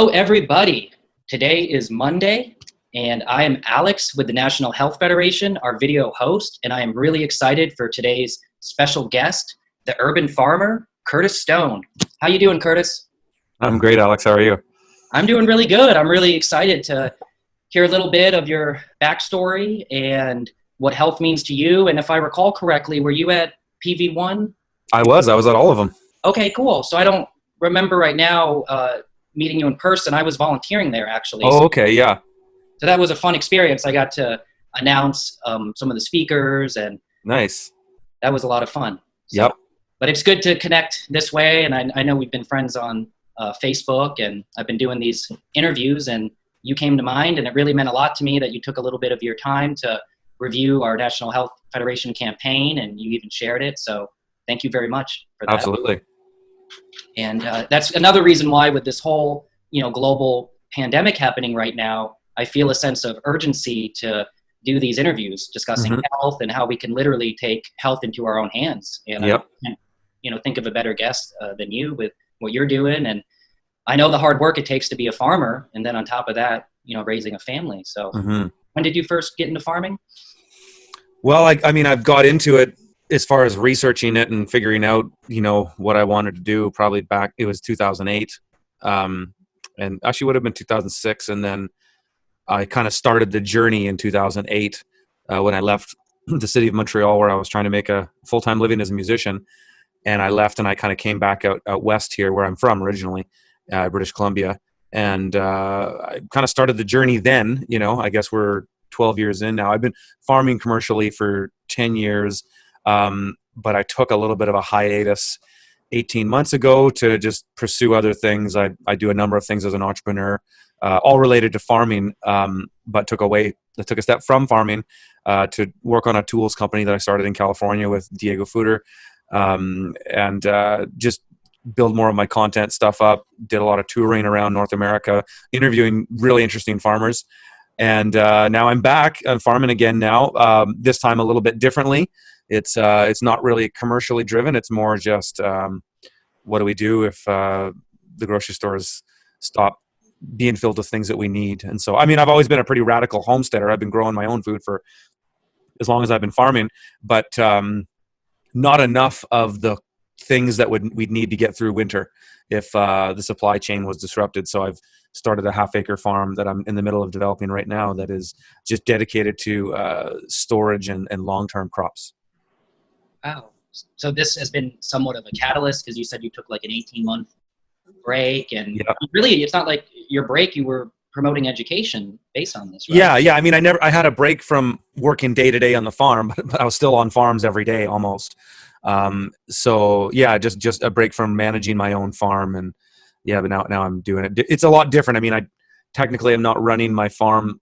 Hello, everybody. Today is Monday, and I am Alex with the National Health Federation, our video host, and I am really excited for today's special guest, the urban farmer, Curtis Stone. How you doing, Curtis? I'm great, Alex. How are you? I'm doing really good. I'm really excited to hear a little bit of your backstory and what health means to you. And if I recall correctly, were you at PV1? I was at all of them. Okay, cool. So I don't remember right now meeting you in person. I was volunteering there, actually. Oh, okay, yeah. So that was a fun experience. I got to announce some of the speakers, and Nice. that was a lot of fun. So, Yep. but it's good to connect this way, and I know we've been friends on Facebook, and I've been doing these interviews, and you came to mind, and it really meant a lot to me that you took a little bit of your time to review our National Health Federation campaign, and you even shared it. So thank you very much for that. Absolutely. And that's another reason why, with this whole, global pandemic happening right now, I feel a sense of urgency to do these interviews discussing health and how we can literally take health into our own hands. And Yep. I can't, think of a better guest than you with what you're doing. And I know the hard work it takes to be a farmer, and then on top of that, raising a family. So when did you first get into farming? Well, I mean, I've got into it as far as researching it and figuring out, what I wanted to do probably back, it was 2008. And actually would have been 2006. And then I kind of started the journey in 2008 when I left the city of Montreal, where I was trying to make a full-time living as a musician. And I left and I kind of came back out west here, where I'm from originally, British Columbia. And I kind of started the journey then. I guess we're 12 years in now. I've been farming commercially for 10 years. But I took a little bit of a hiatus 18 months ago to just pursue other things. I do a number of things as an entrepreneur, all related to farming, but took a step from farming to work on a tools company that I started in California with Diego Footer, and just build more of my content stuff up. Did a lot of touring around North America, interviewing really interesting farmers. And now I'm back. I'm farming again now, this time a little bit differently. It's not really commercially driven. It's more just what do we do if the grocery stores stop being filled with things that we need. And so, I mean, I've always been a pretty radical homesteader. I've been growing my own food for as long as I've been farming, but not enough of the things that we'd need to get through winter if the supply chain was disrupted. So I've started a half-acre farm that I'm in the middle of developing right now that is just dedicated to storage and long-term crops. Wow. So this has been somewhat of a catalyst, because you said you took like an 18-month break, and really it's not like your break, you were promoting education based on this, right? Yeah. I mean, I had a break from working day to day on the farm, but I was still on farms every day almost. So yeah, just a break from managing my own farm, and but now I'm doing it. It's a lot different. I mean, I technically am not running my farm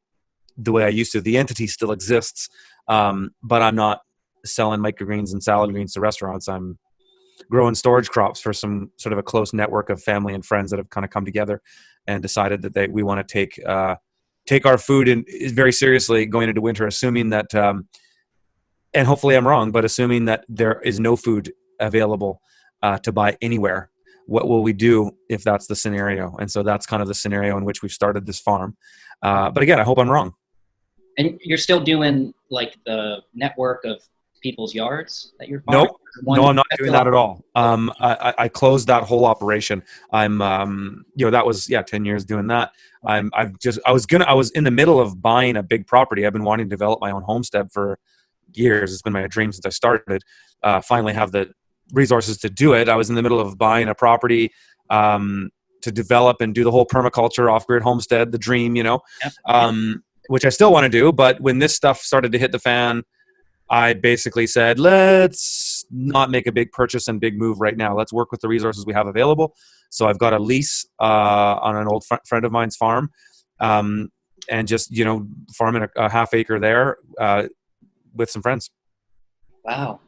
the way I used to. The entity still exists, but I'm not selling microgreens and salad greens to restaurants. I'm growing storage crops for some sort of a close network of family and friends that have kind of come together and decided that we want to take our food in very seriously going into winter, assuming that, and hopefully I'm wrong, but assuming that there is no food available to buy anywhere. What will we do if that's the scenario? And so that's kind of the scenario in which we've started this farm. But again, I hope I'm wrong. And you're still doing like the network of people's yards that you're farming? Nope. No, I'm not doing that at all. I closed that whole operation. I'm, that was 10 years doing that. I was in the middle of buying a big property. I've been wanting to develop my own homestead for years. It's been my dream since I started. Finally have the resources to do it. I was in the middle of buying a property to develop and do the whole permaculture off-grid homestead, the dream, which I still want to do. But when this stuff started to hit the fan, I basically said, let's not make a big purchase and big move right now. Let's work with the resources we have available. So I've got a lease on an old friend of mine's farm, and just, farming a half acre there with some friends. Wow.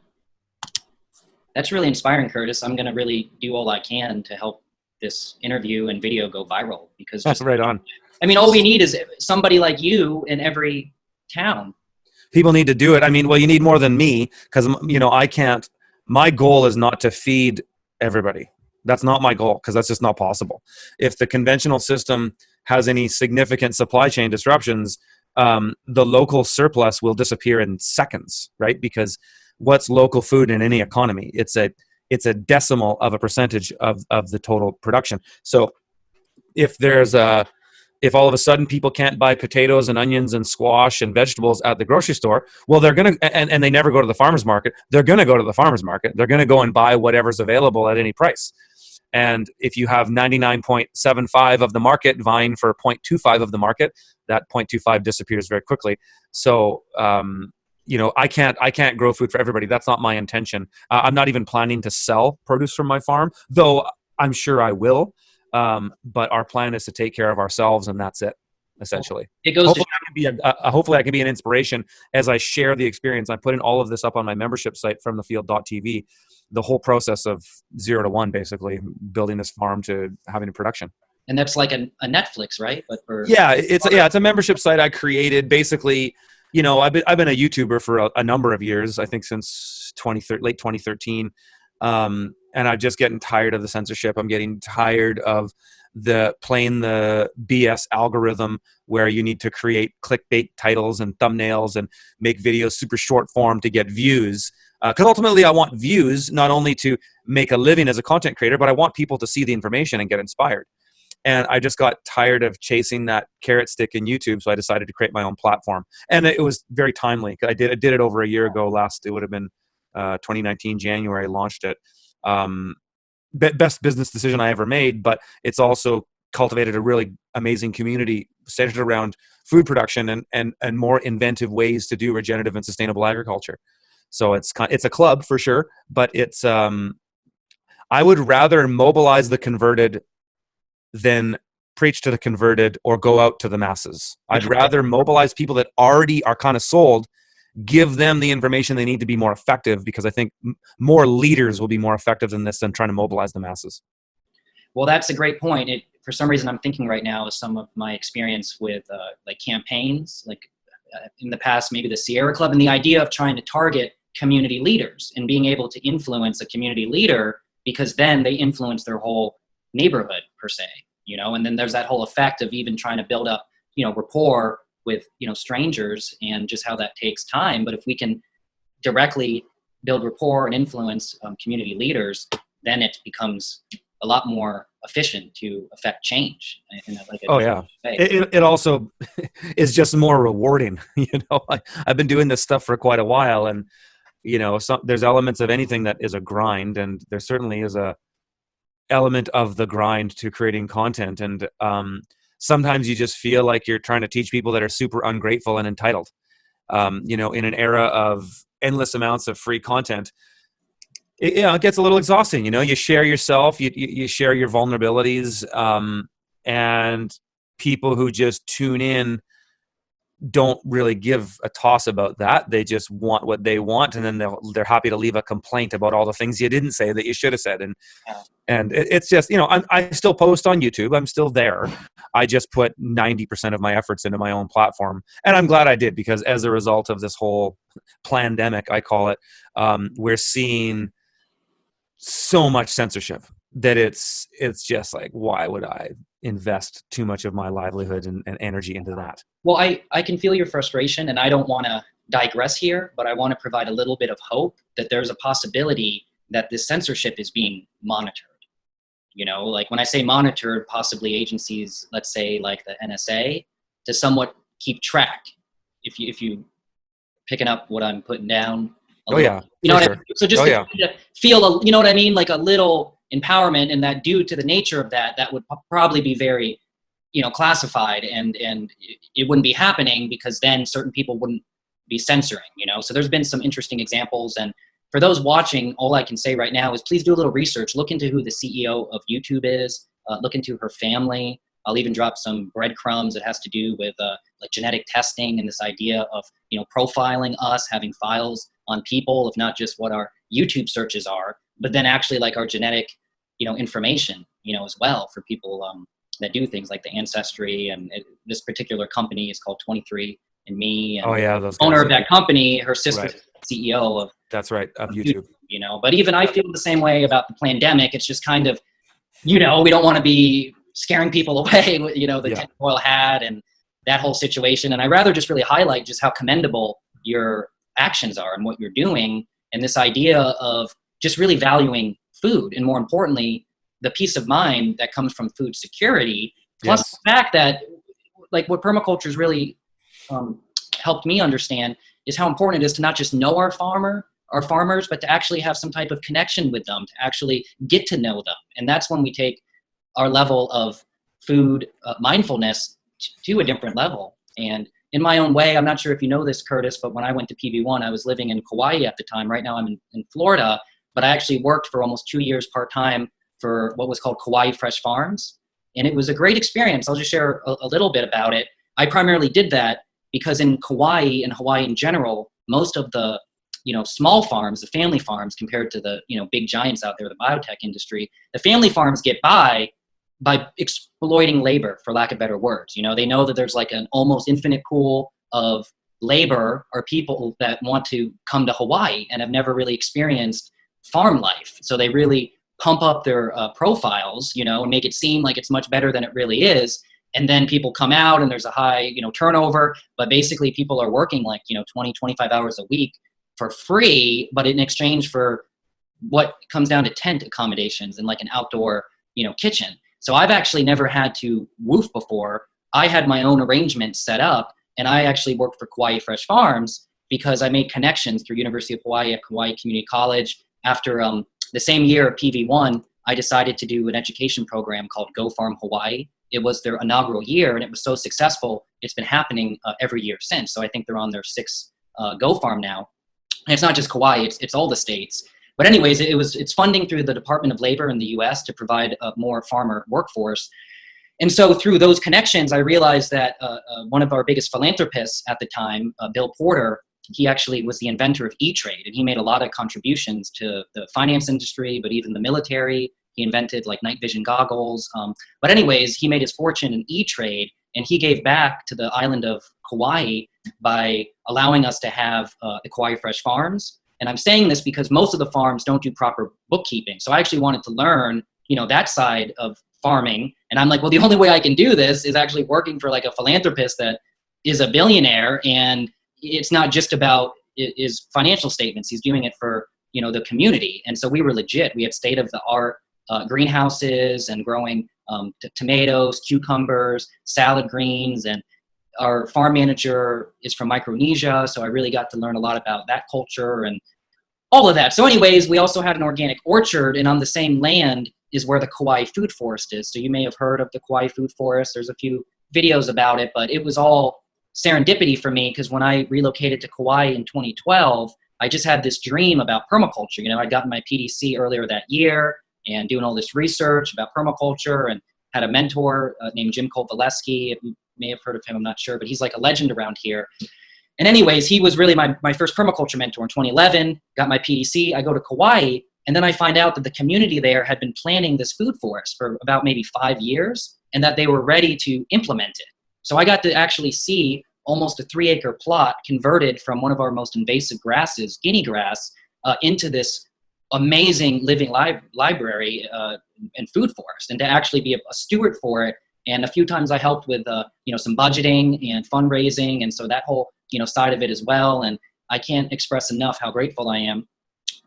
That's really inspiring, Curtis. I'm going to really do all I can to help this interview and video go viral, because that's right on. I mean, all we need is somebody like you in every town. People need to do it. I mean, well, you need more than me, because, I can't, my goal is not to feed everybody. That's not my goal, because that's just not possible. If the conventional system has any significant supply chain disruptions, the local surplus will disappear in seconds, right? Because what's local food in any economy? It's a decimal of a percentage of the total production. So if all of a sudden people can't buy potatoes and onions and squash and vegetables at the grocery store, well, they're going to, and they never go to the farmer's market, they're going to go to the farmer's market. They're going to go and buy whatever's available at any price. And if you have 99.75 of the market vying for 0.25 of the market, that 0.25 disappears very quickly. So, I can't grow food for everybody. That's not my intention. I'm not even planning to sell produce from my farm, though I'm sure I will. But our plan is to take care of ourselves, and that's it, essentially. It goes hopefully I can be an inspiration as I share the experience. I put in all of this up on my membership site, FromTheField.tv, the whole process of 0 to 1, basically building this farm to having a production. And that's like a Netflix, right? But for it's a membership site I created. Basically, I've been a YouTuber for a number of years. I think since late 2013. And I'm just getting tired of the censorship. I'm getting tired of the BS algorithm where you need to create clickbait titles and thumbnails and make videos super short form to get views. Because ultimately I want views, not only to make a living as a content creator, but I want people to see the information and get inspired. And I just got tired of chasing that carrot stick in YouTube, so I decided to create my own platform. And it was very timely. I did it over a year ago. It would have been 2019 January. I launched it. Best business decision I ever made, but it's also cultivated a really amazing community centered around food production and more inventive ways to do regenerative and sustainable agriculture. So it's a club for sure, but it's I would rather mobilize the converted than preach to the converted or go out to the masses. I'd rather mobilize people that already are kind of sold, give them the information they need to be more effective, because I think more leaders will be more effective than trying to mobilize the masses. Well, that's a great point. For some reason, I'm thinking right now of some of my experience with like campaigns, in the past, maybe the Sierra Club, and the idea of trying to target community leaders and being able to influence a community leader, because then they influence their whole neighborhood per se, and then there's that whole effect of even trying to build up, rapport with, strangers, and just how that takes time. But if we can directly build rapport and influence community leaders, then it becomes a lot more efficient to affect change. It also is just more rewarding. I've been doing this stuff for quite a while, and there's elements of anything that is a grind, and there certainly is a element of the grind to creating content. And sometimes you just feel like you're trying to teach people that are super ungrateful and entitled. In an era of endless amounts of free content, it gets a little exhausting. You share yourself, you share your vulnerabilities, and people who just tune in don't really give a toss about that. They just want what they want, and then they're happy to leave a complaint about all the things you didn't say that you should have said. And it's just, I still post on YouTube. I'm still there. I just put 90% of my efforts into my own platform, and I'm glad I did, because as a result of this whole plandemic, I call it, we're seeing so much censorship that it's just like, why would I invest too much of my livelihood and energy into that? Well, I can feel your frustration, and I don't want to digress here, but I want to provide a little bit of hope that there's a possibility that this censorship is being monitored. Like when I say monitored, possibly agencies, let's say like the NSA, to somewhat keep track. If you picking up what I'm putting down. Oh yeah. What I mean? So just to feel, what I mean, like a little empowerment, and that due to the nature of that would probably be very, classified, and it wouldn't be happening, because then certain people wouldn't be censoring, So there's been some interesting examples, and for those watching, all I can say right now is please do a little research. Look into who the CEO of YouTube is. Look into her family. I'll even drop some breadcrumbs. It has to do with like genetic testing and this idea of profiling us, having files on people, if not just what our YouTube searches are, but then actually like our genetic information as well, for people that do things like the ancestry. And this particular company is called 23andMe. And those owner of that company, her sister's CEO of that's right, of YouTube. But even I feel the same way about the pandemic. It's just kind of we don't want to be scaring people away with, the Yeah. tinfoil hat and that whole situation. And I rather just really highlight just how commendable your actions are and what you're doing, and this idea of just really valuing food, and more importantly, the peace of mind that comes from food security, plus Yes. the fact that, like, what permaculture has really helped me understand is how important it is to not just know our farmers, but to actually have some type of connection with them, to actually get to know them. And that's when we take our level of food mindfulness to a different level. And in my own way, I'm not sure if you know this, Curtis, but when I went to PV1, I was living in Kauai at the time. Right now I'm in Florida, but I actually worked for almost 2 years part-time for what was called Kauai Fresh Farms. And it was a great experience. I'll just share a little bit about it. I primarily did that because in Kauai and Hawaii in general, most of the small farms, the family farms, compared to the big giants out there, the biotech industry, the family farms get by exploiting labor, for lack of better words. They know that there's like an almost infinite pool of labor or people that want to come to Hawaii and have never really experienced farm life. So they really pump up their profiles, and make it seem like it's much better than it really is. And then people come out and there's a high, turnover, but basically people are working like, 20, 25 hours a week for free, but in exchange for what comes down to tent accommodations and like an outdoor, kitchen. So I've actually never had to woof before. I had my own arrangements set up, and I actually worked for Kauai Fresh Farms because I made connections through University of Hawaii at Kauai Community College. After the same year of PV1, I decided to do an education program called Go Farm Hawaii. It was their inaugural year, and it was so successful, it's been happening every year since. So I think they're on their 6th Go Farm now. And it's not just Kauai, it's all the states. But anyways, it's funding through the Department of Labor in the US to provide a more farmer workforce. And so through those connections, I realized that one of our biggest philanthropists at the time, Bill Porter, he actually was the inventor of E-Trade, and he made a lot of contributions to the finance industry, but even the military. He invented like night vision goggles. But anyways, he made his fortune in E-Trade, and he gave back to the island of Kauai by allowing us to have the Kauai Fresh Farms. And I'm saying this because most of the farms don't do proper bookkeeping. So I actually wanted to learn, that side of farming. And I'm like, well, the only way I can do this is actually working for like a philanthropist that is a billionaire. And it's not just about his financial statements. He's doing it for, the community. And so we were legit. We had state-of-the-art greenhouses and growing tomatoes, cucumbers, salad greens, and our farm manager is from Micronesia, so I really got to learn a lot about that culture and all of that. So anyways, we also had an organic orchard, and on the same land is where the Kauai Food Forest is. So you may have heard of the Kauai Food Forest. There's a few videos about it, but it was all serendipity for me because when I relocated to Kauai in 2012, I just had this dream about permaculture. I'd gotten my PDC earlier that year and doing all this research about permaculture, and had a mentor named Jim Kovaleski. You may have heard of him, I'm not sure, but he's like a legend around here. And anyways, he was really my first permaculture mentor in 2011, got my PDC. I go to Kauai, and then I find out that the community there had been planning this food forest for about maybe 5 years, and that they were ready to implement it. So I got to actually see almost a 3-acre plot converted from one of our most invasive grasses, guinea grass, into this amazing living library and food forest, and to actually be a steward for it. And a few times I helped with some budgeting and fundraising, and so that whole side of it as well. And I can't express enough how grateful I am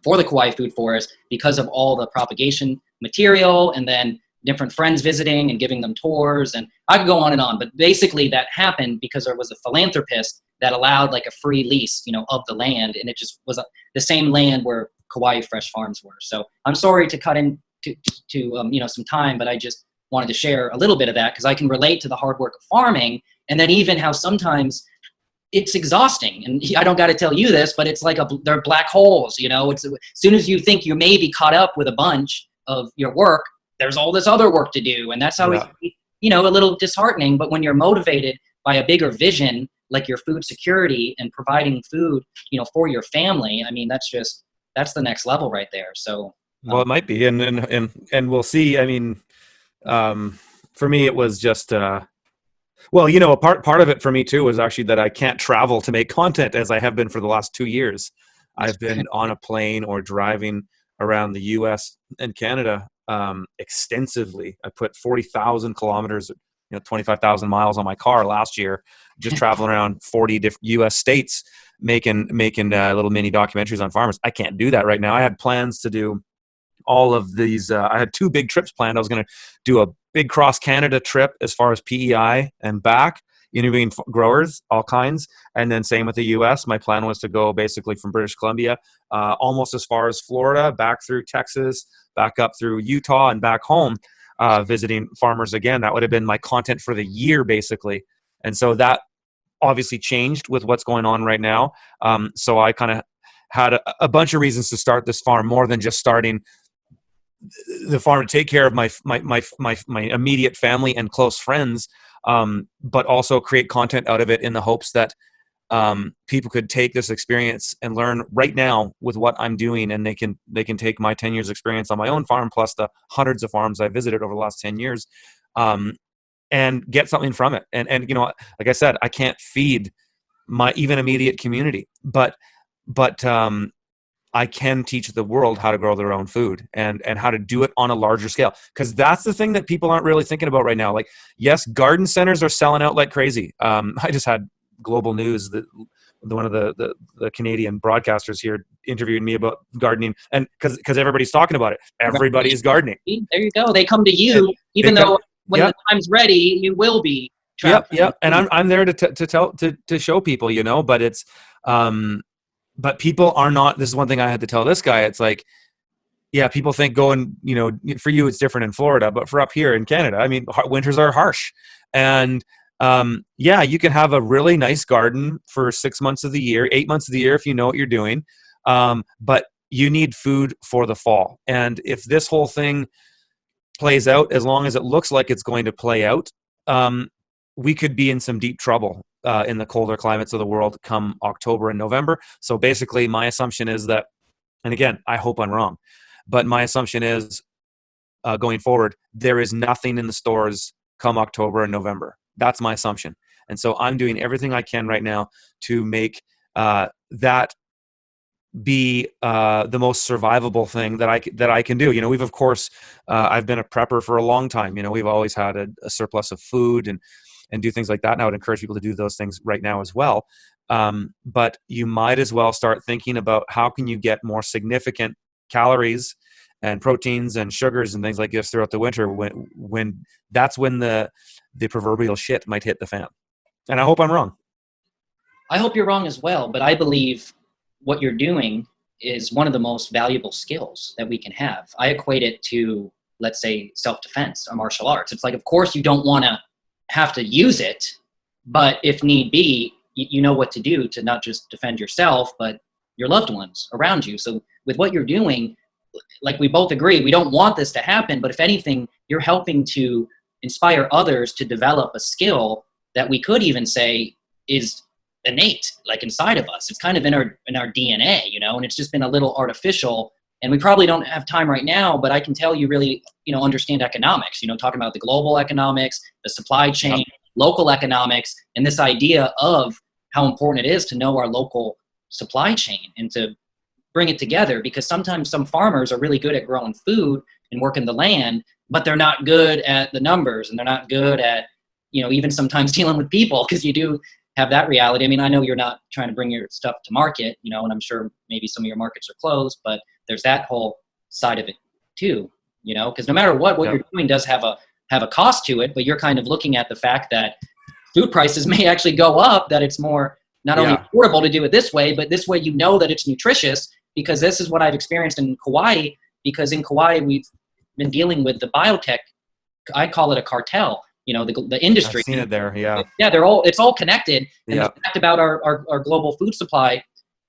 for the Kauai Food Forest because of all the propagation material, and then different friends visiting and giving them tours, and I could go on and on. But basically that happened because there was a philanthropist that allowed like a free lease of the land, and it just was the same land where Kauai Fresh Farms were. So I'm sorry to cut into some time, but I just wanted to share a little bit of that because I can relate to the hard work of farming, and then even how sometimes it's exhausting. And I don't got to tell you this, but it's like they're black holes. It's as soon as you think you may be caught up with a bunch of your work, there's all this other work to do, and that's how it's a little disheartening. But when you're motivated by a bigger vision, like your food security and providing food, for your family, I mean, that's the next level right there. So Well, it might be, and we'll see. I mean, for me, it was just, a part of it for me too was actually that I can't travel to make content as I have been for the last 2 years. I've been on a plane or driving around the U.S. and Canada extensively. I put 40,000 kilometers, 25,000 miles on my car last year, just traveling around 40 different U.S. states, making little mini documentaries on farmers. I can't do that right now. I had plans to do all of these. I had 2 big trips planned. I was going to do a big cross Canada trip as far as PEI and back, interviewing growers, all kinds. And then same with the US. My plan was to go basically from British Columbia, almost as far as Florida, back through Texas, back up through Utah and back home, visiting farmers again. That would have been my content for the year, basically. And so that obviously changed with what's going on right now. So I kind of had a bunch of reasons to start this farm, more than just starting the farm to take care of my immediate family and close friends, but also create content out of it in the hopes that people could take this experience and learn right now with what I'm doing, and they can take my 10 years experience on my own farm plus the hundreds of farms I visited over the last 10 years, and get something from it. And like I said, I can't feed my even immediate community, but I can teach the world how to grow their own food and how to do it on a larger scale. Because that's the thing that people aren't really thinking about right now. Like, yes, garden centers are selling out like crazy. I just had Global News, one of the Canadian broadcasters here, interviewed me about gardening, and because everybody's talking about it, everybody's gardening. There you go. They come to you, even though when the time's ready, you will be. Yep. And I'm there to show people, but it's. But people are not. This is one thing I had to tell this guy. It's like, yeah, people think going, for you it's different in Florida, but for up here in Canada, I mean, winters are harsh, and you can have a really nice garden for 6 months of the year, 8 months of the year if you know what you're doing, but you need food for the fall. And if this whole thing plays out as long as it looks like it's going to play out, we could be in some deep trouble in the colder climates of the world come October and November. So basically my assumption is that, and again, I hope I'm wrong, but my assumption is going forward, there is nothing in the stores come October and November. That's my assumption. And so I'm doing everything I can right now to make that be the most survivable thing that I can do. We've, of course, I've been a prepper for a long time. We've always had a surplus of food and do things like that. And I would encourage people to do those things right now as well. But you might as well start thinking about how can you get more significant calories and proteins and sugars and things like this throughout the winter, when that's when the proverbial shit might hit the fan. And I hope I'm wrong. I hope you're wrong as well, but I believe what you're doing is one of the most valuable skills that we can have. I equate it to, let's say, self-defense or martial arts. It's like, of course you don't want to have to use it, but if need be, you know what to do to not just defend yourself, but your loved ones around you. So with what you're doing, like we both agree, we don't want this to happen, but if anything, you're helping to inspire others to develop a skill that we could even say is innate, like inside of us. It's kind of in our DNA, and it's just been a little artificial. And we probably don't have time right now, but I can tell you really, understand economics, talking about the global economics, the supply chain, local economics, and this idea of how important it is to know our local supply chain and to bring it together, because sometimes some farmers are really good at growing food and working the land, but they're not good at the numbers, and they're not good at, even sometimes dealing with people, because you do have that reality. I mean, I know you're not trying to bring your stuff to market, and I'm sure maybe some of your markets are closed, but there's that whole side of it too, because no matter what you're doing does have a cost to it, but you're kind of looking at the fact that food prices may actually go up, that it's more not only affordable to do it this way, but this way that it's nutritious, because this is what I've experienced in Kauai, because in Kauai we've been dealing with the biotech, I call it a cartel, the industry. I've seen it there, yeah. Yeah, it's all connected. And the fact about our global food supply,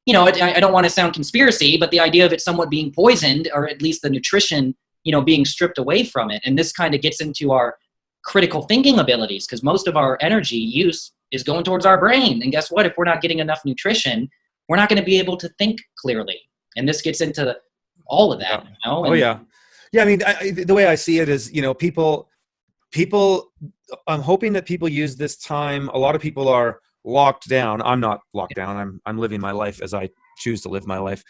I don't want to sound conspiracy, but the idea of it somewhat being poisoned, or at least the nutrition, being stripped away from it. And this kind of gets into our critical thinking abilities, because most of our energy use is going towards our brain. And guess what? If we're not getting enough nutrition, we're not going to be able to think clearly. And this gets into all of that. Oh, yeah. Yeah, I mean, the way I see it is, people, I'm hoping that people use this time. A lot of people are locked down. I'm not locked down. I'm living my life as I choose to live my life,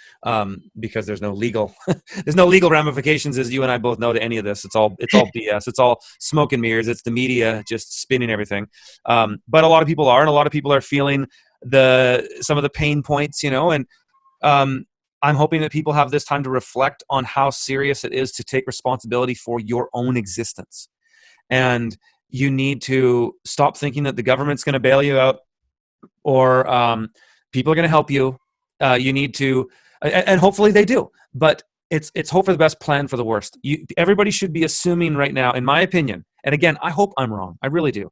because there's no legal there's no legal ramifications, as you and I both know, to any of this. It's all BS. It's all smoke and mirrors. It's the media just spinning everything. But a lot of people are, and a lot of people are feeling some of the pain points, and I'm hoping that people have this time to reflect on how serious it is to take responsibility for your own existence. And you need to stop thinking that the government's going to bail you out, or people are going to help you. You need to, and hopefully they do, but it's hope for the best, plan for the worst. Everybody should be assuming right now, in my opinion, and again, I hope I'm wrong. I really do.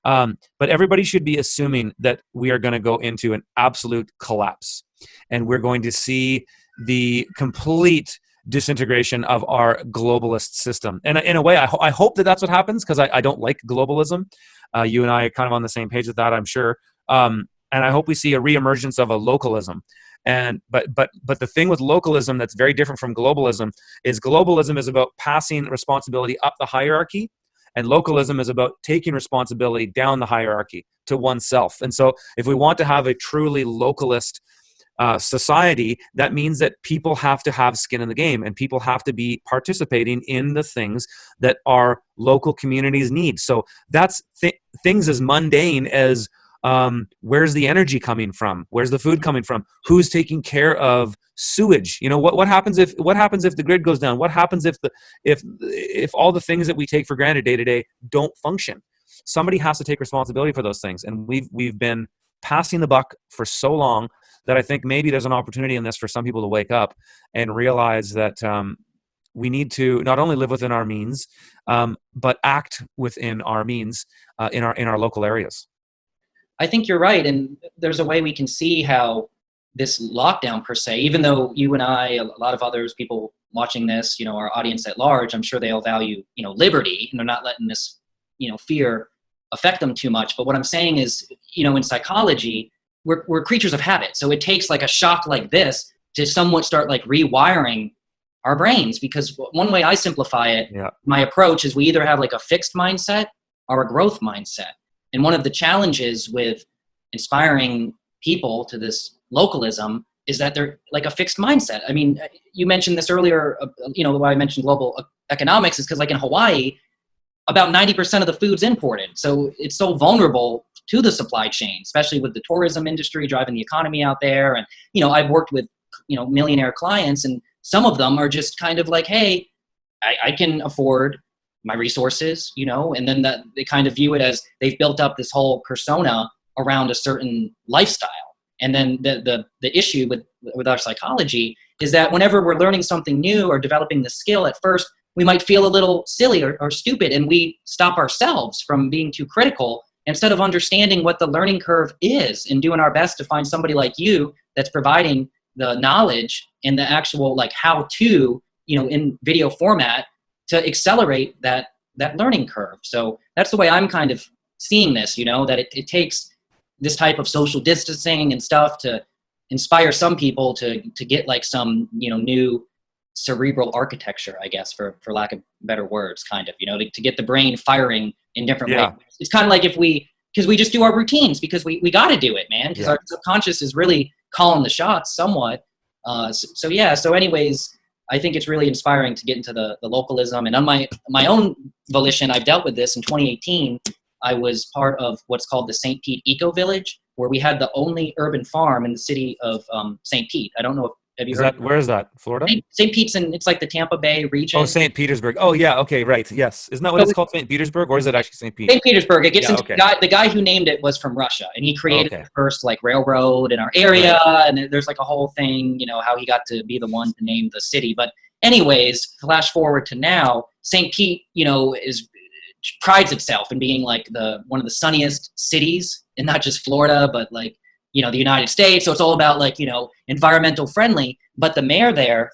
But everybody should be assuming that we are going to go into an absolute collapse, and we're going to see the complete disintegration of our globalist system. And in a way, I hope that that's what happens, because I don't like globalism. You and I are kind of on the same page with that, I'm sure. And I hope we see a reemergence of a localism. But the thing with localism that's very different from globalism is about passing responsibility up the hierarchy, and localism is about taking responsibility down the hierarchy to oneself. And so if we want to have a truly localist society, that means that people have to have skin in the game, and people have to be participating in the things that our local communities need. So that's things as mundane as where's the energy coming from? Where's the food coming from? Who's taking care of sewage? What happens if the grid goes down? What happens if all the things that we take for granted day to day don't function? Somebody has to take responsibility for those things, and we've been passing the buck for so long that I think maybe there's an opportunity in this for some people to wake up and realize that we need to not only live within our means, but act within our means in our local areas. I think you're right, and there's a way we can see how this lockdown per se, even though you and I, a lot of others, people watching this, our audience at large, I'm sure they all value, liberty, and they're not letting this, fear affect them too much. But what I'm saying is, in psychology, we're creatures of habit. So it takes like a shock like this to somewhat start like rewiring our brains, because one way I simplify it, my approach is we either have like a fixed mindset or a growth mindset. And one of the challenges with inspiring people to this localism is that they're like a fixed mindset. I mean, you mentioned this earlier, why I mentioned global economics is because like in Hawaii, about 90% of the food's imported. So it's so vulnerable to the supply chain, especially with the tourism industry driving the economy out there. And, I've worked with, millionaire clients, and some of them are just kind of like, hey, I can afford my resources, and then they kind of view it as they've built up this whole persona around a certain lifestyle. And then the issue with our psychology is that whenever we're learning something new or developing the skill, at first we might feel a little silly or stupid, and we stop ourselves from being too critical instead of understanding what the learning curve is and doing our best to find somebody like you that's providing the knowledge and the actual like how to, in video format to accelerate that learning curve. So that's the way I'm kind of seeing this, that it takes this type of social distancing and stuff to inspire some people to get like some, new cerebral architecture, I guess, for lack of better words, kind of, to get the brain firing in different ways. It's kind of like because we just do our routines because we got to do it, man, because our subconscious is really calling the shots somewhat. So anyways, I think it's really inspiring to get into the localism. And on my own volition, I've dealt with this. In 2018, I was part of what's called the St. Pete Eco Village, where we had the only urban farm in the city of St. Pete. I don't know if have you heard? Where is that? Florida? St. Pete's it's like the Tampa Bay region. Oh, St. Petersburg. Oh, yeah. Okay, right. Yes. Isn't that what it's called, St. Petersburg, or is it actually St. Pete? St. Petersburg. It gets into the guy who named it was from Russia, and he created the first like railroad in our area. Right. And there's like a whole thing, how he got to be the one to name the city. But anyways, flash forward to now, St. Pete, prides itself in being like one of the sunniest cities, and not just Florida, but like, the United States. So it's all about like, environmental friendly, but the mayor there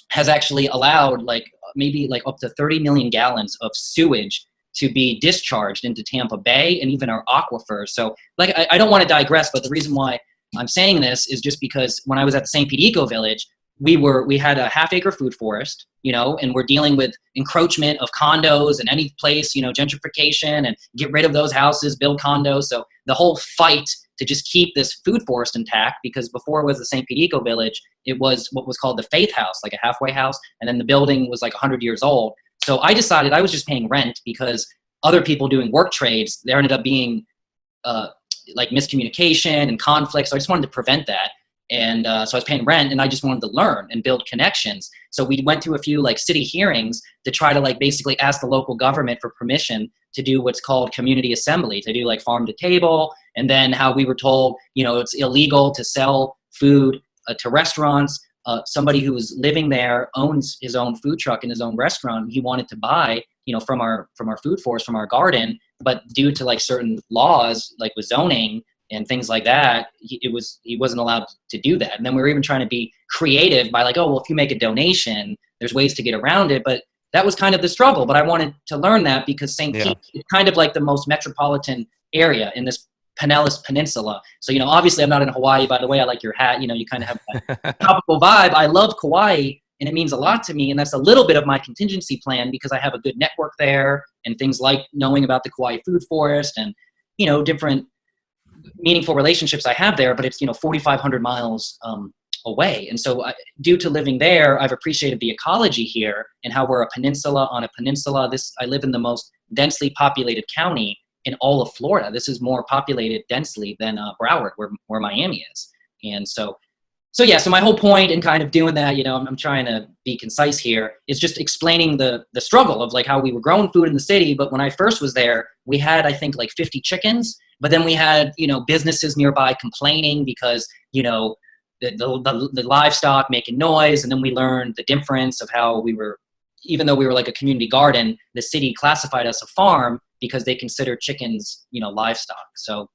has actually allowed like maybe like up to 30 million gallons of sewage to be discharged into Tampa Bay and even our aquifers. So like, I don't want to digress, but the reason why I'm saying this is just because when I was at the St. Pete Eco Village, we had a half-acre food forest, and we're dealing with encroachment of condos and any place, gentrification, and get rid of those houses, build condos. So the whole fight to just keep this food forest intact, because before it was the St. Pete Eco Village, it was what was called the Faith House, like a halfway house, and then the building was like 100 years old. So I decided I was just paying rent because other people doing work trades, there ended up being like miscommunication and conflict. So I just wanted to prevent that. And so I was paying rent, and I just wanted to learn and build connections. So we went to a few like city hearings to try to like basically ask the local government for permission to do what's called community assembly, to do like farm to table. And then how we were told, it's illegal to sell food to restaurants. Somebody who was living there owns his own food truck and his own restaurant. He wanted to buy, from our food forest, from our garden, but due to like certain laws, like with zoning and things like that, he wasn't allowed to do that. And then we were even trying to be creative by like, oh, well, if you make a donation, there's ways to get around it. But that was kind of the struggle. But I wanted to learn that because St. Pete is kind of like the most metropolitan area in this Pinellas Peninsula. So, obviously I'm not in Hawaii, by the way. I like your hat. You kind of have that tropical vibe. I love Kauai, and it means a lot to me. And that's a little bit of my contingency plan because I have a good network there and things like knowing about the Kauai food forest and, different meaningful relationships I have there, but it's 4,500 miles away. And so due to living there, I've appreciated the ecology here and how we're a peninsula on a peninsula. I live in the most densely populated county in all of Florida. This is more populated densely than Broward, where Miami is. And so my whole point in kind of doing that, I'm trying to be concise here, is just explaining the struggle of like how we were growing food in the city. But when I first was there, we had, I think, like 50 chickens. But then we had, businesses nearby complaining because, the livestock making noise. And then we learned the difference of how even though we were like a community garden, the city classified us a farm because they consider chickens, livestock. So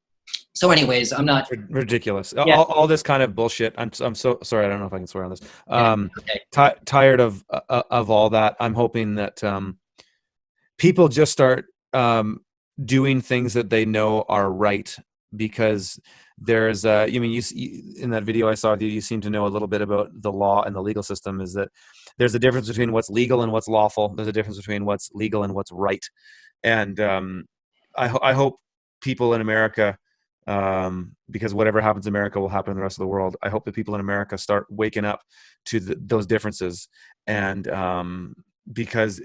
anyways, I'm not ridiculous. Yeah. All this kind of bullshit. I'm so sorry. I don't know if I can swear on this. Okay. Tired of all that. I'm hoping that people just start doing things that they know are right, because there's you in that video I saw of you, you seem to know a little bit about the law and the legal system. Is that there's a difference between what's legal and what's lawful. There's a difference between what's legal and what's right. And I hope people in America, because whatever happens in America will happen in the rest of the world. I hope that people in America start waking up to those differences. And because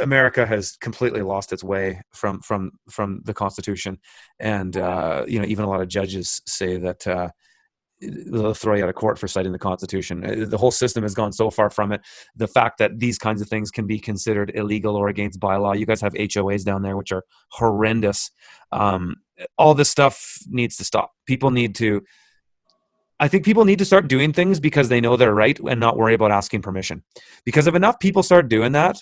America has completely lost its way from the Constitution, and even a lot of judges say that they'll throw you out of court for citing the Constitution. The whole system has gone so far from it. The fact that these kinds of things can be considered illegal or against bylaw. You guys have HOAs down there, which are horrendous. All this stuff needs to stop. I think people need to start doing things because they know they're right and not worry about asking permission. Because if enough people start doing that,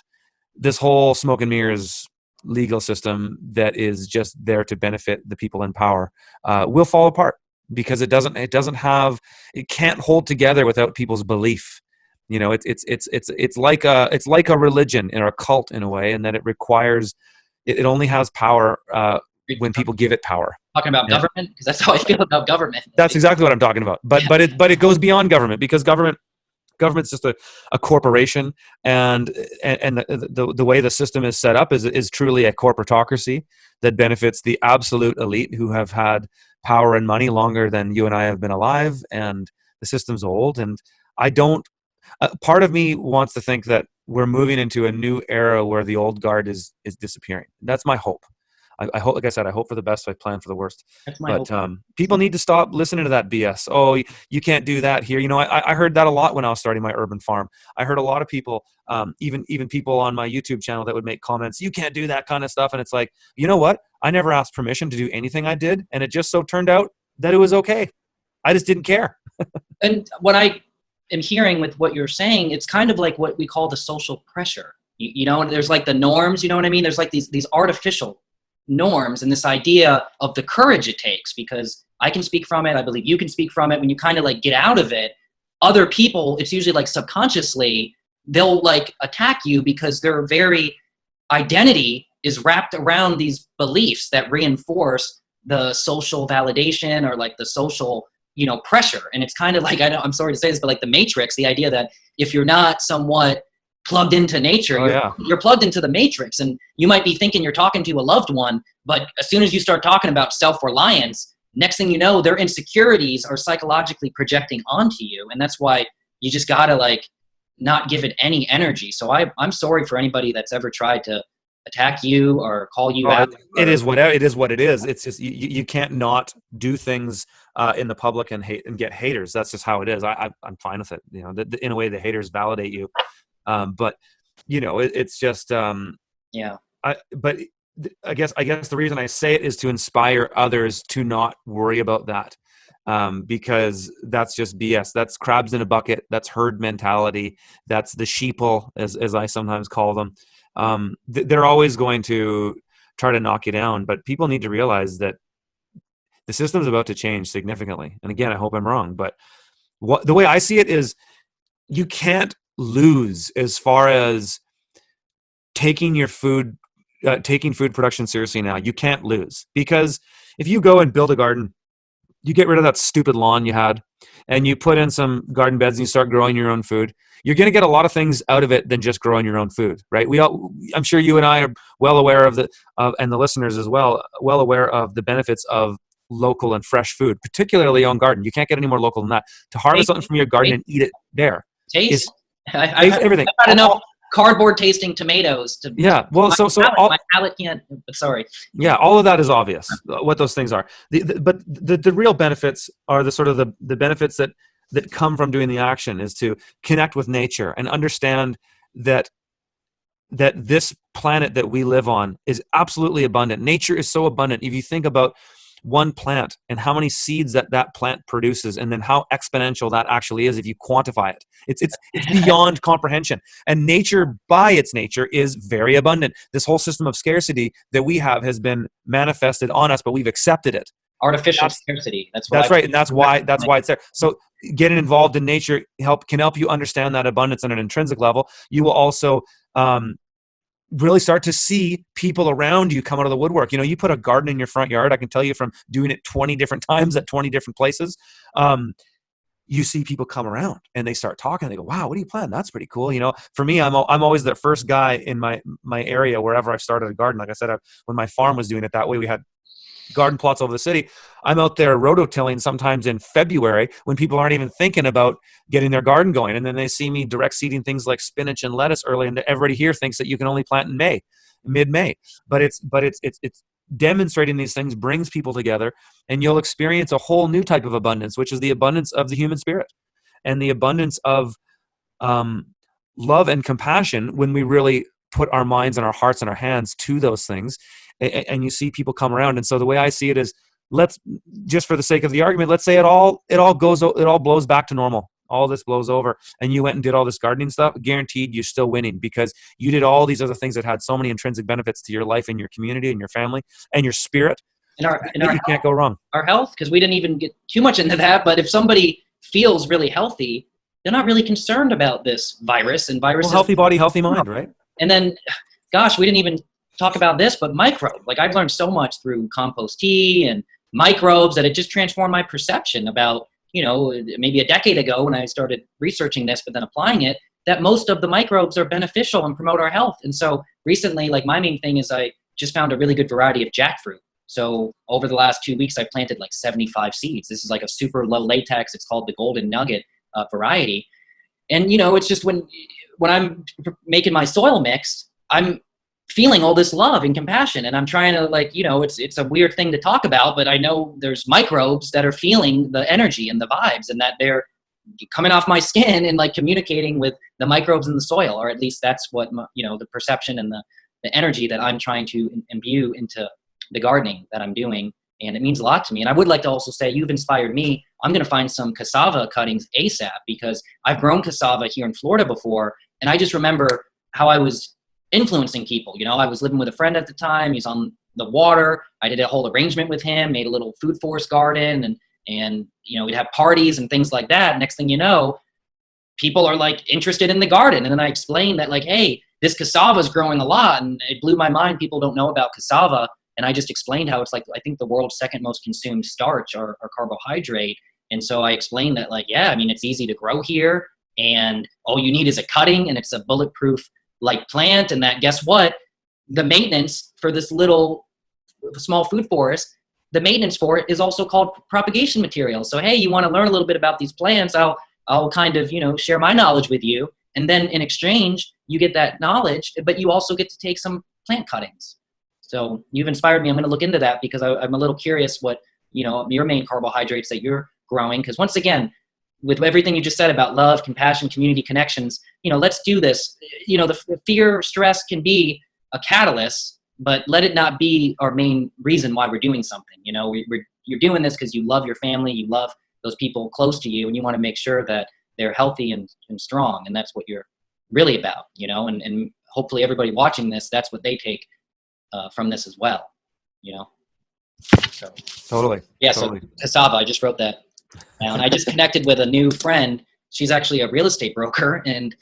this whole smoke and mirrors legal system that is just there to benefit the people in power will fall apart, because it can't hold together without people's belief. It's like a religion or a cult in a way, and that it only has power when people give it power. Talking about government, because that's how I feel about government. That's exactly what I'm talking about. But it goes beyond government, because government's just a corporation, and the way the system is set up is truly a corporatocracy that benefits the absolute elite who have had power and money longer than you and I have been alive, and the system's old. And part of me wants to think that we're moving into a new era where the old guard is disappearing. That's my hope. I hope, like I said, I hope for the best. I plan for the worst. That's my hope. People need to stop listening to that BS. Oh, you can't do that here. I heard that a lot when I was starting my urban farm. I heard a lot of people, even people on my YouTube channel, that would make comments, you can't do that kind of stuff. And it's like, you know what? I never asked permission to do anything I did. And it just so turned out that it was okay. I just didn't care. And what I am hearing with what you're saying, it's kind of like what we call the social pressure. There's like the norms, you know what I mean? There's like these artificial norms and this idea of the courage it takes, because I can speak from it. I believe you can speak from it. When you kind of like get out of it, other people, it's usually like subconsciously, they'll like attack you because their very identity is wrapped around these beliefs that reinforce the social validation or like the social pressure. And it's kind of like, I'm sorry to say this, but like the Matrix, the idea that if you're not somewhat plugged into nature, you're plugged into the Matrix, and you might be thinking you're talking to a loved one, but as soon as you start talking about self-reliance, next thing you know, their insecurities are psychologically projecting onto you. And that's why you just gotta like not give it any energy. So I'm sorry for anybody that's ever tried to attack you or call you out. It is what it is. It's just you can't not do things in the public and get haters. That's just how it is. I'm fine with it. In a way, the haters validate you. But it's just But I guess the reason I say it is to inspire others to not worry about that, because that's just BS. That's crabs in a bucket. That's herd mentality. That's the sheeple, as I sometimes call them. They're always going to try to knock you down, but people need to realize that the system's about to change significantly. And again, I hope I'm wrong, but the way I see it is you can't lose as far as taking food production seriously now. You can't lose, because if you go and build a garden, you get rid of that stupid lawn you had, and you put in some garden beds and you start growing your own food, you're going to get a lot of things out of it than just growing your own food, right? I'm sure you and I are well aware of and the listeners as well aware of the benefits of local and fresh food, particularly on garden. You can't get any more local than that. To harvest something from your garden and eat it there. Taste. Everything. I don't know. Cardboard tasting tomatoes. My palate can't. But sorry. Yeah, all of that is obvious. What those things are. But the real benefits are the benefits that come from doing the action, is to connect with nature and understand that this planet that we live on is absolutely abundant. Nature is so abundant. If you think about one plant and how many seeds that plant produces, and then how exponential that actually is if you quantify it, it's beyond comprehension. And nature, by its nature, is very abundant. This whole system of scarcity that we have has been manifested on us, but we've accepted it. Artificial scarcity. That's right, and that's why it's there. So getting involved in nature can help you understand that abundance on an intrinsic level. You will also really start to see people around you come out of the woodwork. You put a garden in your front yard. I can tell you from doing it 20 different times at 20 different places. You see people come around and they start talking. They go, "Wow, what do you plant? That's pretty cool." For me, I'm always the first guy in my area wherever I've started a garden. Like I said, when my farm was doing it that way, we had garden plots over the city. I'm out there rototilling sometimes in February when people aren't even thinking about getting their garden going, and then they see me direct seeding things like spinach and lettuce early, and everybody here thinks that you can only plant in mid-May. But it's demonstrating these things brings people together, and you'll experience a whole new type of abundance, which is the abundance of the human spirit and the abundance of love and compassion when we really put our minds and our hearts and our hands to those things. And you see people come around. And so the way I see it is, let's just, for the sake of the argument, let's say it all blows back to normal. All this blows over, and you went and did all this gardening stuff. Guaranteed, you're still winning, because you did all these other things that had so many intrinsic benefits to your life and your community and your family and your spirit. And you can't go wrong. Our health, because we didn't even get too much into that. But if somebody feels really healthy, they're not really concerned about this virus and viruses. Well, healthy body, healthy mind, right? And then, gosh, we didn't even talk about this, but microbes. Like, I've learned so much through compost tea and microbes that it just transformed my perception about, maybe a decade ago when I started researching this, but then applying it, that most of the microbes are beneficial and promote our health. And so recently, like, my main thing is I just found a really good variety of jackfruit. So over the last 2 weeks, I planted like 75 seeds. This is like a super low latex. It's called the Golden Nugget variety. And, it's just when I'm making my soil mix, I'm feeling all this love and compassion, and I'm trying to, like, it's a weird thing to talk about, but I know there's microbes that are feeling the energy and the vibes, and that they're coming off my skin and like communicating with the microbes in the soil, or at least that's what the perception and the energy that I'm trying to imbue into the gardening that I'm doing. And it means a lot to me. And I would like to also say, you've inspired me. I'm going to find some cassava cuttings ASAP, because I've grown cassava here in Florida before, and I just remember how I was influencing people. I was living with a friend at the time. He's on the water. I did a whole arrangement with him, made a little food forest garden, and we'd have parties and things like that. Next thing you know, people are like interested in the garden. And then I explained that, like, hey, this cassava is growing a lot, and it blew my mind. People don't know about cassava. And I just explained how it's like, I think the world's second most consumed starch or carbohydrate. And so I explained that, like, yeah, I mean, it's easy to grow here, and all you need is a cutting, and it's a bulletproof like plant. And that, guess what? The maintenance for this little small food forest, the maintenance for it is also called propagation material. So, hey, you want to learn a little bit about these plants? I'll kind of, share my knowledge with you. And then in exchange, you get that knowledge, but you also get to take some plant cuttings. So you've inspired me. I'm going to look into that because I'm a little curious what, your main carbohydrates that you're growing. Because once again, with everything you just said about love, compassion, community connections, let's do this. The fear, stress can be a catalyst, but let it not be our main reason why we're doing something. You're doing this because you love your family, you love those people close to you, and you want to make sure that they're healthy and strong. And that's what you're really about, and hopefully everybody watching this, that's what they take from this as well, So Totally. Yeah. Totally. So cassava, I just wrote that down. I just connected with a new friend. She's actually a real estate broker, and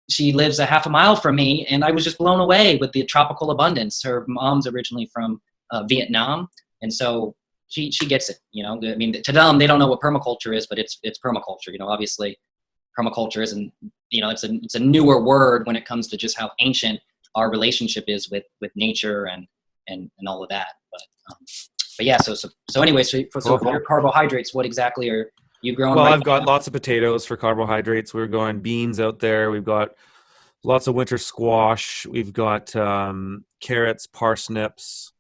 she lives a half a mile from me. And I was just blown away with the tropical abundance. Her mom's originally from Vietnam. And so she gets it, I mean, to them, they don't know what permaculture is, but it's permaculture. Obviously permaculture isn't, it's a newer word when it comes to just how ancient our relationship is with nature and all of that. But yeah, so anyway, so for your carbohydrates, what exactly are you growing? Well, right I've got now? lots of potatoes for carbohydrates. We're growing beans out there. We've got lots of winter squash. We've got carrots, parsnips.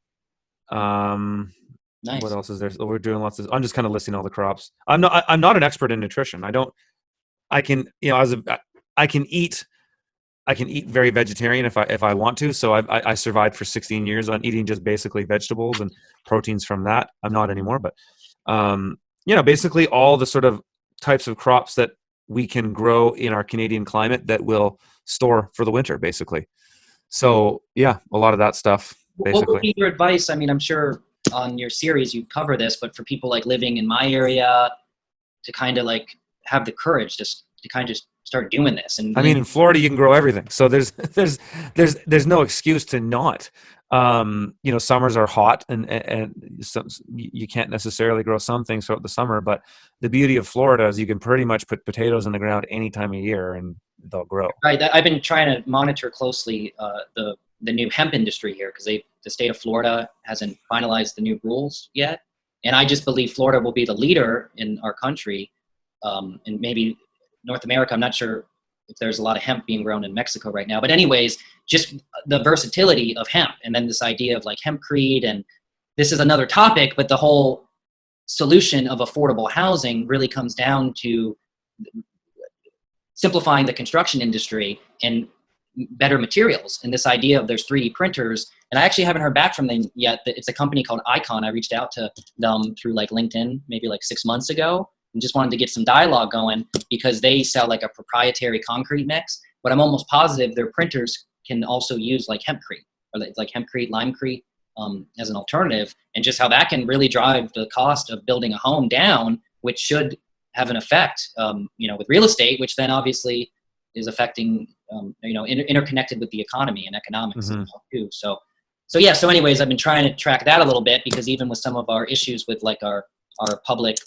Nice. What else is there? We're doing lots of. I'm just kind of listing all the crops. I'm not an expert in nutrition. I can eat very vegetarian if I want to. So I survived for 16 years on eating just basically vegetables and proteins from that. I'm not anymore, but basically all the sort of types of crops that we can grow in our Canadian climate that will store for the winter, basically. So yeah, a lot of that stuff. Basically. What would be your advice? I mean, I'm sure on your series you cover this, but for people like living in my area to kind of like have the courage just to kind of start doing this. And I mean, in Florida you can grow everything, so there's no excuse to not. Summers are hot, and you can't necessarily grow some things throughout the summer. But the beauty of Florida is you can pretty much put potatoes in the ground any time of year, and they'll grow. Right. I've been trying to monitor closely the new hemp industry here because the state of Florida hasn't finalized the new rules yet, and I just believe Florida will be the leader in our country, and maybe North America. I'm not sure if there's a lot of hemp being grown in Mexico right now, but anyways, just the versatility of hemp, and then this idea of like hempcrete, and this is another topic, but the whole solution of affordable housing really comes down to simplifying the construction industry and better materials. And this idea of there's 3D printers, and I actually haven't heard back from them yet. It's a company called Icon. I reached out to them through like LinkedIn maybe like 6 months ago, and just wanted to get some dialogue going because they sell like a proprietary concrete mix, but I'm almost positive their printers can also use like hempcrete or like hempcrete, limecrete as an alternative, and just how that can really drive the cost of building a home down, which should have an effect, with real estate, which then obviously is affecting, interconnected with the economy and economics too. So anyways, I've been trying to track that a little bit because even with some of our issues with like our public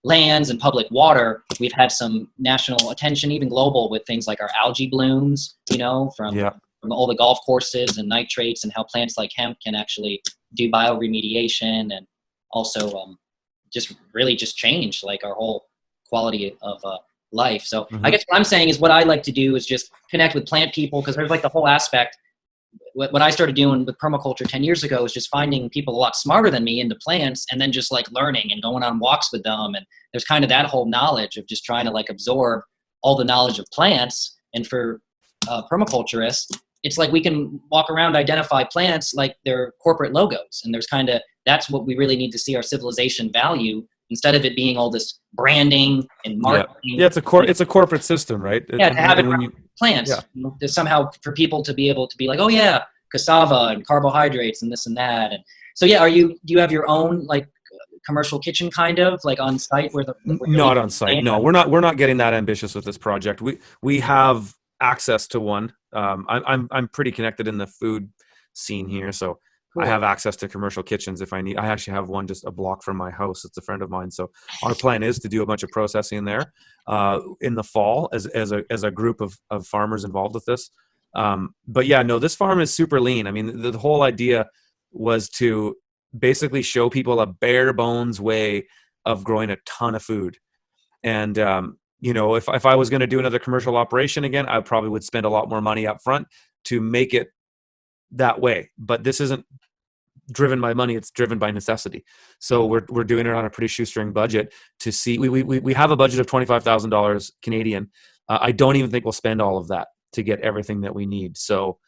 lands and public water, we've had some national attention, even global, with things like our algae blooms, from all the golf courses and nitrates, and how plants like hemp can actually do bioremediation and also just really just change like our whole quality of life. So I guess what I'm saying is what I like to do is just connect with plant people, because there's like the whole aspect. What I started doing with permaculture 10 years ago is just finding people a lot smarter than me into plants, and then just like learning and going on walks with them. And there's kind of that whole knowledge of just trying to like absorb all the knowledge of plants. And for permaculturists, it's like we can walk around, identify plants like they're corporate logos. And there's kind of, that's what we really need to see our civilization value, instead of it being all this branding and marketing. Yeah, it's a corporate system, right? Yeah, to have it plants. Yeah. To somehow for people to be able to be like, oh yeah, cassava and carbohydrates and this and that. And so yeah, do you have your own like commercial kitchen kind of like on site where not on site? No, we're not getting that ambitious with this project. We have access to one. I'm pretty connected in the food scene here, so I Cool. have access to commercial kitchens if I need. I actually have one just a block from my house. It's a friend of mine. So our plan is to do a bunch of processing there in the fall as a group of farmers involved with this. But yeah, no, this farm is super lean. I mean, the whole idea was to basically show people a bare bones way of growing a ton of food. And if I was going to do another commercial operation again, I probably would spend a lot more money up front to make it that way. But this isn't driven by money, it's driven by necessity. So we're doing it on a pretty shoestring budget to see. We have a budget of $25,000 Canadian. I don't even think we'll spend all of that to get everything that we need. So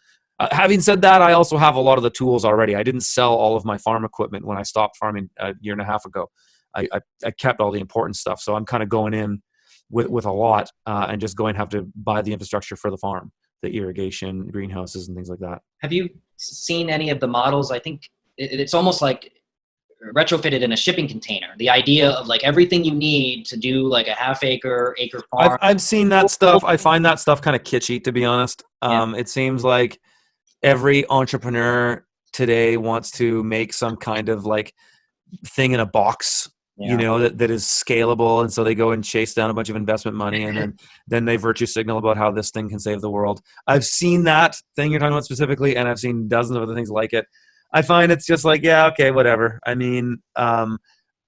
having said that, I also have a lot of the tools already. I didn't sell all of my farm equipment when I stopped farming a year and a half ago. I kept all the important stuff. So I'm kind of going in with a lot and just going to have to buy the infrastructure for the farm, the irrigation, greenhouses, and things like that. Have you seen any of the models? I think it's almost like retrofitted in a shipping container. The idea of like everything you need to do like a acre farm. I've seen that stuff. I find that stuff kind of kitschy, to be honest. It seems like every entrepreneur today wants to make some kind of like thing in a box, that is scalable. And so they go and chase down a bunch of investment money, and then they virtue signal about how this thing can save the world. I've seen that thing you're talking about specifically, and I've seen dozens of other things like it. I find it's just like, yeah, okay, whatever. I mean,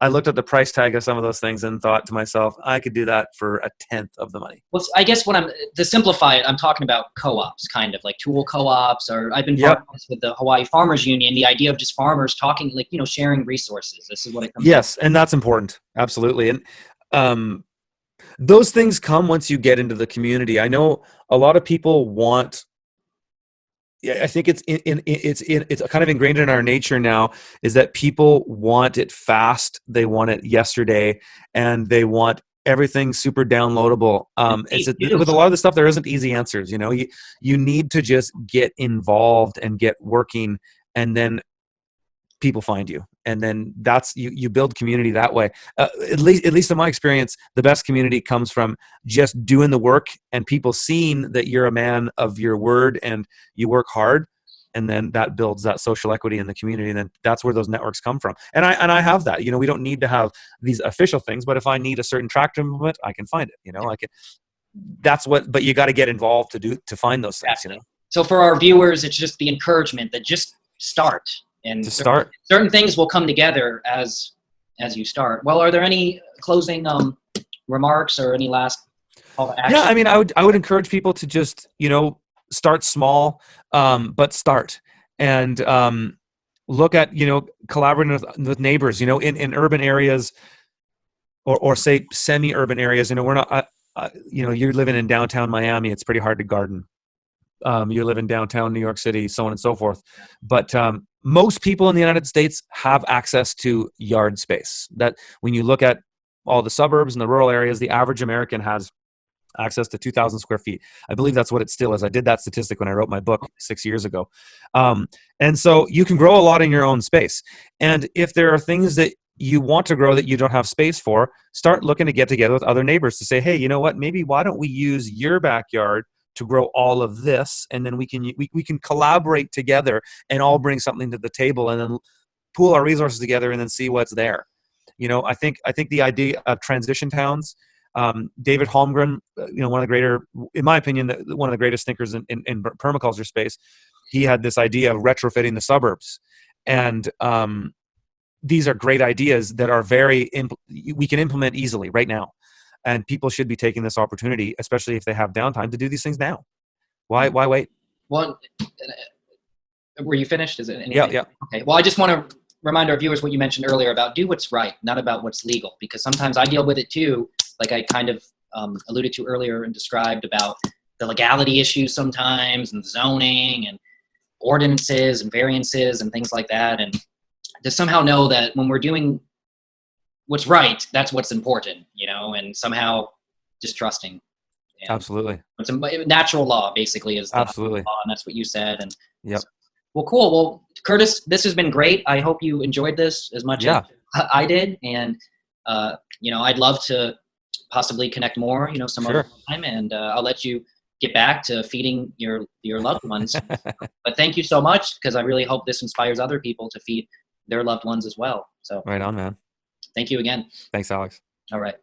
I looked at the price tag of some of those things and thought to myself, I could do that for a tenth of the money. Well, I guess to simplify it, I'm talking about co-ops, kind of like tool co-ops, or I've been partnering with the Hawaii Farmers Union, the idea of just farmers talking, like, sharing resources. This is what it comes to. And that's important. Absolutely. And those things come once you get into the community. I know a lot of people want, I think it's kind of ingrained in our nature now, is that people want it fast. They want it yesterday, and they want everything super downloadable. With a lot of the stuff, there isn't easy answers. You need to just get involved and get working, and then people find you, and then that's you build community that way. At least in my experience, the best community comes from just doing the work and people seeing that you're a man of your word and you work hard, and then that builds that social equity in the community, and then that's where those networks come from. And I have that. We don't need to have these official things, but if I need a certain tractor movement, I can find it. I can. But you got to get involved to find those things. So for our viewers, it's just the encouragement that just start. And certain things will come together as you start. Well, are there any closing remarks or any last call to action? Yeah, I mean, I would encourage people to just start small, but start, and look at collaborating with neighbors. In urban areas, or say semi-urban areas. We're not. You're living in downtown Miami. It's pretty hard to garden. You live in downtown New York City, so on and so forth. But most people in the United States have access to yard space. That when you look at all the suburbs and the rural areas, the average American has access to 2,000 square feet. I believe that's what it still is. I did that statistic when I wrote my book 6 years ago. And so you can grow a lot in your own space. And if there are things that you want to grow that you don't have space for, start looking to get together with other neighbors to say, hey, you know what, maybe why don't we use your backyard to grow all of this, and then we can collaborate together and all bring something to the table, and then pool our resources together and then see what's there. I think the idea of transition towns, David Holmgren, one of the greater, in my opinion, one of the greatest thinkers in permaculture space, he had this idea of retrofitting the suburbs, and these are great ideas that are we can implement easily right now. And people should be taking this opportunity, especially if they have downtime, to do these things now. Why wait? Well, were you finished? Is it anything? Yeah. Okay. Well, I just want to remind our viewers what you mentioned earlier about do what's right, not about what's legal, because sometimes I deal with it too. Like I kind of alluded to earlier and described about the legality issues sometimes, and zoning and ordinances and variances and things like that. And to somehow know that when we're doing what's right, that's what's important, and somehow just trusting. And absolutely. It's a natural law, basically, is the absolutely law, and that's what you said. And yep. Well, cool. Well, Curtis, this has been great. I hope you enjoyed this as much as I did. And, I'd love to possibly connect more, some other time. And I'll let you get back to feeding your loved ones. But thank you so much, because I really hope this inspires other people to feed their loved ones as well. So Right on, man. thank you again. Thanks, Alex. All right.